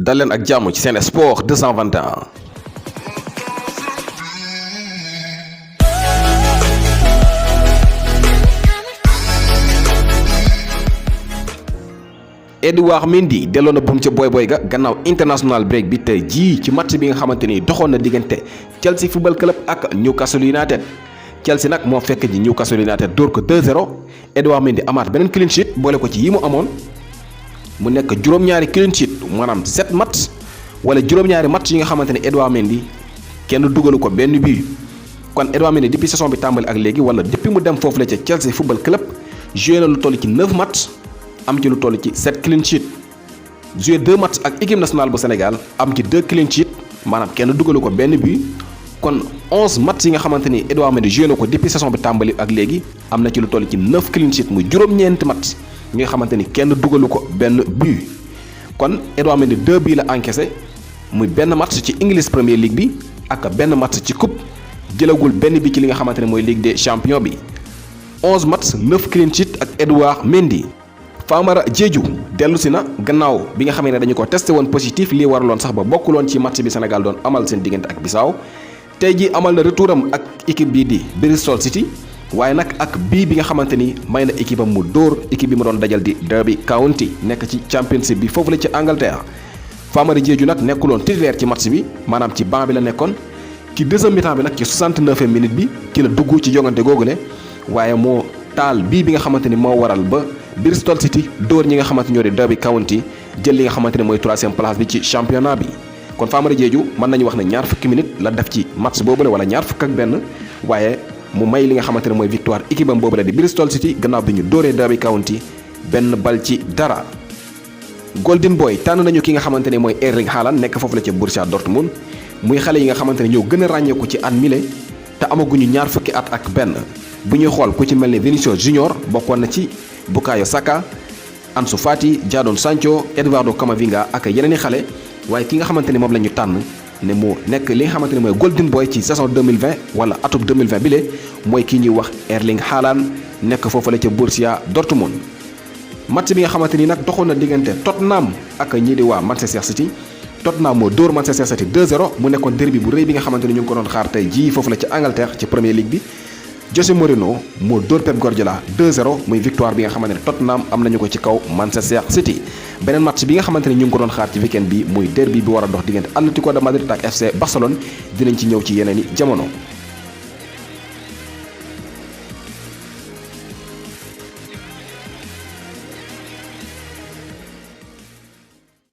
dal leen ak jàmm ci Sen Sport 221. Edouard Mendy delloo na buum ca boy ga gannaaw international break bi tey jii ci match bi nga xamante ni doxoon na diggante Chelsea football club ak Newcastle United. Chelsea nag moo fekk ji Newcastle United dóor ko 2-0 Edouard Mendy amaat beneen clean sheet boole ko ci yi mu amoon mu nekk juróom-ñaari clean sheet maanaam 7 match wala juróom-ñaari match yi nga xamante ni Edouard Mendy kenn dugalu ko benn but. kon Edouard Mendy depuis saison bi tàmbali ak léegi wala depuis mu dem foofu la ca Chelsea football club joué na lu toll ci 9 match. am ci lu toll ci 7 clean sheet joué 2 matchs ak équipe nationale bu Sénégal am ci 2 clean sheet maanaam kenn dugalu ko benn but kon 11 matchs yi nga xamante ni Edouard Mendy joué na ko depuis saison bi tàmbali ak léegi am na ci lu toll ci 9 clean sheet muy juróom-ñeenti match yi nga xamante ni kenn dugalu ko benn but kon Edouard Mendy 2 buts la encaissé muy benn match ci English Premier League bi ak benn match ci coupe jëlagul benn bi ci li nga xamante ne mooy Ligue des champions bi 11 matchs 9 clean sheet ak Edouard Mendy. Famara Diédhiou dellu si na gannaaw bi nga xamee ne dañu ko testé woon positif lii waraloon sax ba bokkuloon ci match bi Sénégal doon amal seen diggante ak Bissau tey jii amal na retouram ak équipe bii di Bristol City waaye nag ak bii bi nga xamante ni may na équipe am mu dóor équipe bi mu doon dajal di Derby County nekk ci championship bi foofu la ci Angleterre. Famara Diédhiou nag nekkuloon titulaire ci match bi maanaam ci banc bi la nekkoon ci deuxième mi-temps bi nag ci 69e minute bi ci la dugg ci jongante googule waaye moo taal bii bi nga xamante ni moo waral ba. Bristol City dóor ñi nga xamante ñoo di Derby County jël li nga xamante ne mooy 3e place bi ci championnat bi kon Famara Diédhiou mën nañu wax ne ñaar fukki minutes la def ci match boobule wala ñaar fukk ak benn waaye mu may li nga xamante ne mooy victoire équipe am boobule di Bristol City gannaaw bi ñu dóoree Derby County benn bal ci dara. Golden Boy tànn nañu ki nga xamante ne mooy Erling Haaland nekk foofu la ca Borussia Dortmund muy xale yi nga xamante ne ñoo gën a ràññeeku ci at mile te amaguñu ñaar fukki at ak benn bu ñuy xool ku ci mel ne Vinicius Junior bokkoon na ci. Bukayo Saka Ansu Fati Jadon Sancho Eduardo Camavinga ak yeneen i xale waaye ki nga xamante ni moom la ñu tànn ne moo nekk li nga xamante ne mooy Golden Boy ci saison 2020 wala atum 2020 bi le mooy kii ñuy wax Erling Haaland nekk foofu la ca Borussia Dortmund. match bi nga xamante ni nag doxoon na diggante Tottenham ak ñii di waa Manchester City Tottenham moo dóor Manchester City 2-0 mu nekkoon derby bu rëy bi nga xamante ni ñu ngi ko doon xaar tey jii foofu la ca Angleterre ci Premier League bi. José Mourinho moo dóor Pep Guardiola 2-0 muy victoire bi nga xamante ne Tottenham am nañu ko ci kaw Manchester City beneen match bi nga xamante ne ñu ngi ko doon xaar ci weekend bi muy derby bi war a dox diggante Atlético de Madrid ak FC Barcelone dinañ ci ñëw ci yeneen i jamono.